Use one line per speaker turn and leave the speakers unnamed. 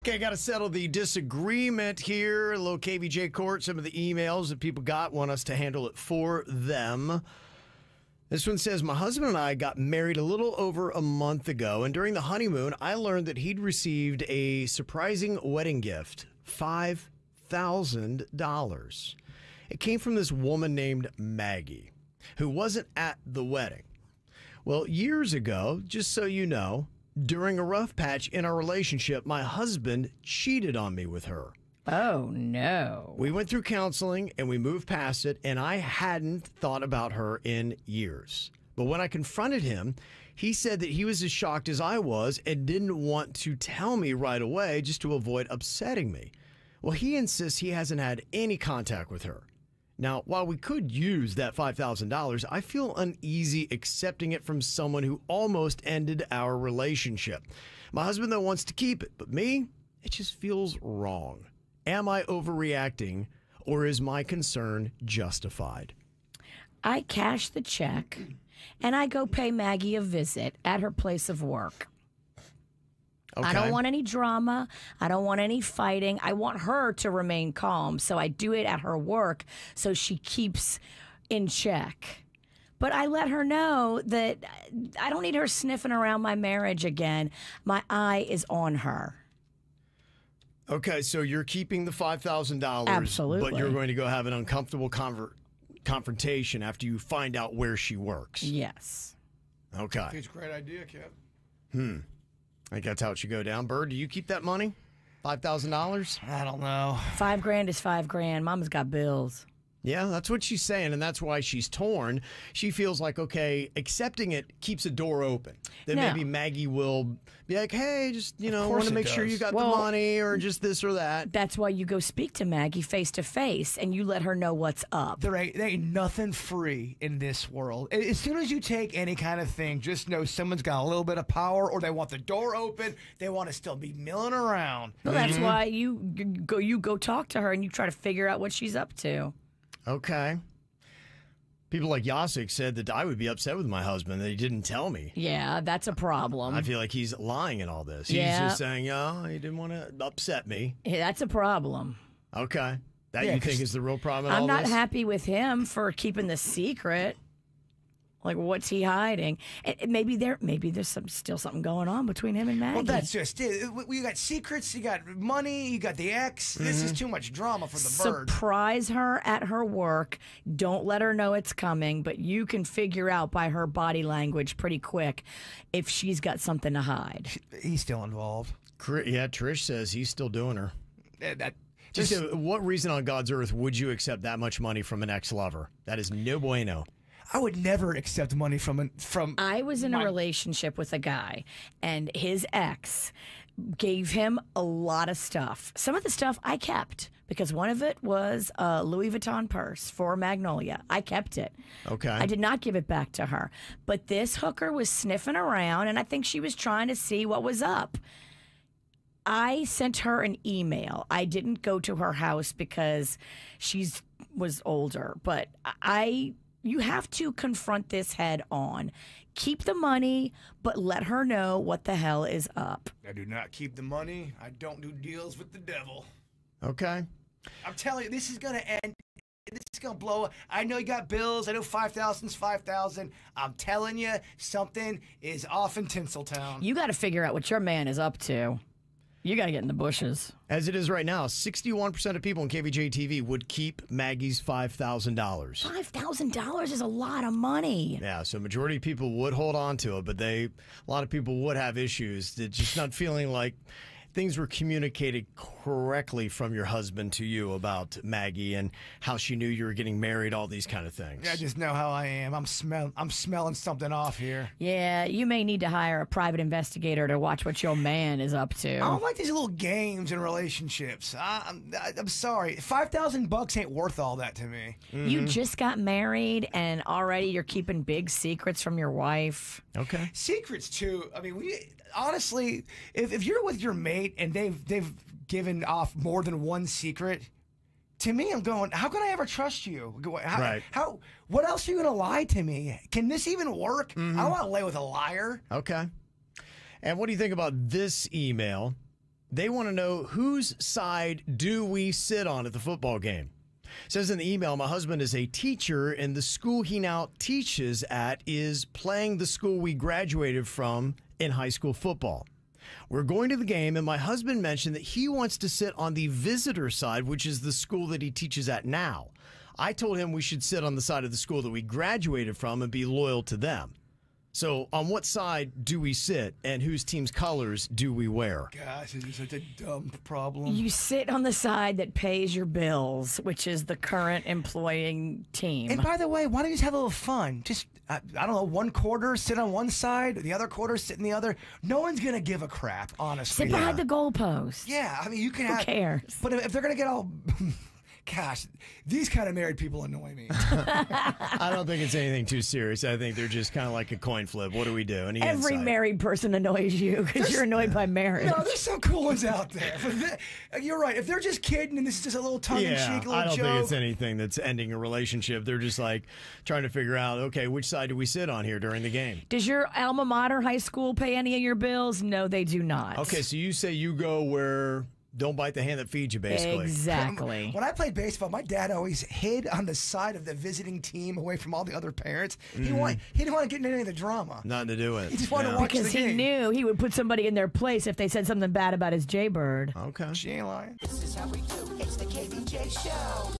Okay, got to settle the disagreement here. A little KVJ court. Some of the emails that people got want us to handle it for them. This one says, my husband and I got married a little over a month ago, and during the honeymoon, I learned that he'd received a surprising wedding gift, $5,000. It came from this woman named Maggie, who wasn't at the wedding. Well, years ago, just so you know, during a rough patch in our relationship, my husband cheated on me with her.
Oh, no.
We went through counseling and we moved past it, and I hadn't thought about her in years. But when I confronted him, he said that he was as shocked as I was and didn't want to tell me right away just to avoid upsetting me. Well, he insists he hasn't had any contact with her. Now, while we could use that $5,000, I feel uneasy accepting it from someone who almost ended our relationship. My husband, though, wants to keep it, but me, it just feels wrong. Am I overreacting, or is my concern justified?
I cash the check, and I go pay Maggie a visit at her place of work.
Okay.
I don't want any drama. I don't want any fighting. I want her to remain calm. So I do it at her work so she keeps in check. But I let her know that I don't need her sniffing around my marriage again. My eye is on her.
Okay, so you're keeping the $5,000.
Absolutely.
But you're going to go have an uncomfortable confrontation after you find out where she works.
Yes.
Okay.
I think it's a great idea, Kev.
I think that's how it should go down. Bird, do you keep that money? $5,000?
I don't know.
$5,000 is $5,000. Mama's got bills.
Yeah, that's what she's saying, and that's why she's torn. She feels like, okay, accepting it keeps a door open. Then
No.
maybe Maggie will be like, hey, just,
course
want to
it
make sure
does.
you got
Well,
the money or just this or that.
That's why you go speak to Maggie face to face and you let her know what's up.
There ain't nothing free in this world. As soon as you take any kind of thing, just know someone's got a little bit of power, or they want the door open. They want to still be milling around.
Well, that's why you go talk to her and you try to figure out what she's up to.
Okay. People like Yasik said that I would be upset with my husband that he didn't tell me.
Yeah, that's a problem.
I feel like he's lying in all this.
Yeah.
He's just saying, oh, he didn't want to upset me.
Yeah, that's a problem.
Okay. That
Yeah,
you think
'cause
is the real problem in
I'm
all
not
this?
happy with him for keeping the secret. Like, what's he hiding? And maybe there's still something going on between him and Maggie.
Well, that's just it. You got secrets, you got money, you got the ex. This is too much drama for the bird.
Surprise her at her work. Don't let her know it's coming, but you can figure out by her body language pretty quick if she's got something to hide.
He's still involved.
Yeah, Trish says he's still doing her.
That
Just what reason on God's earth would you accept that much money from an ex-lover? That is no bueno.
I would never accept money from.
I was in a relationship with a guy, and his ex gave him a lot of stuff. Some of the stuff I kept because one of it was a Louis Vuitton purse for Magnolia. I kept it.
Okay.
I did not give it back to her. But this hooker was sniffing around, and I think she was trying to see what was up. I sent her an email. I didn't go to her house because she was older, but you have to confront this head on. Keep the money, but let her know what the hell is up.
I do not keep the money. I don't do deals with the devil.
Okay.
I'm telling you, this is going to end. This is going to blow up. I know you got bills. I know 5,000 is 5,000. I'm telling you, something is off in Tinseltown.
You got to figure out what your man is up to. You got to get in the bushes.
As it is right now, 61% of people in KVJ TV would keep Maggie's $5,000.
$5,000 is a lot of money.
Yeah, so majority of people would hold on to it, but a lot of people would have issues. They're just not feeling like things were communicated correctly from your husband to you about Maggie and how she knew you were getting married, all these kind of things.
I just know how I am. I'm smelling something off here.
Yeah, you may need to hire a private investigator to watch what your man is up to.
I don't like these little games in relationships. I'm sorry. $5,000 ain't worth all that to me.
You just got married and already you're keeping big secrets from your wife.
Okay.
Secrets too. I mean, honestly, if you're with your mate and they've given off more than one secret, to me, I'm going, how can I ever trust you?
Right.
What else are you going to lie to me? Can this even work? I don't want to lay with a liar.
Okay. And what do you think about this email? They want to know whose side do we sit on at the football game. It says in the email, my husband is a teacher, and the school he now teaches at is playing the school we graduated from in high school football. We're going to the game, and my husband mentioned that he wants to sit on the visitor side, which is the school that he teaches at now. I told him we should sit on the side of the school that we graduated from and be loyal to them. So on what side do we sit, and whose team's colors do we wear?
Gosh, this is such a dumb problem.
You sit on the side that pays your bills, which is the current employing team.
And by the way, why don't you just have a little fun? Just, I don't know, one quarter sit on one side, the other quarter sit in the other. No one's going to give a crap, honestly.
Sit behind the goalpost.
Yeah, I mean, you can have...
Who cares?
But if they're going to get all... Gosh, these kind of married people annoy me.
I don't think it's anything too serious. I think they're just kind of like a coin flip. What do we do? Any
Every
insight?
married person annoys you because you're annoyed by marriage.
No, there's some cool ones out there. You're right. If they're just kidding and this is just a little tongue-in-cheek little
I don't
joke.
think it's anything that's ending a relationship. They're just like trying to figure out, okay, which side do we sit on here during the game?
Does your alma mater high school pay any of your bills? No, they do not.
Okay, so you say you go where don't bite the hand that feeds you, basically.
Exactly.
When I played baseball, my dad always hid on the side of the visiting team away from all the other parents. He didn't want to get into any of the drama.
Nothing to do with it.
He just wanted to watch
Because
the
he
game.
knew he would put somebody in their place if they said something bad about his Jaybird.
Okay.
She ain't lying.
This is how we do. It's the KVJ show.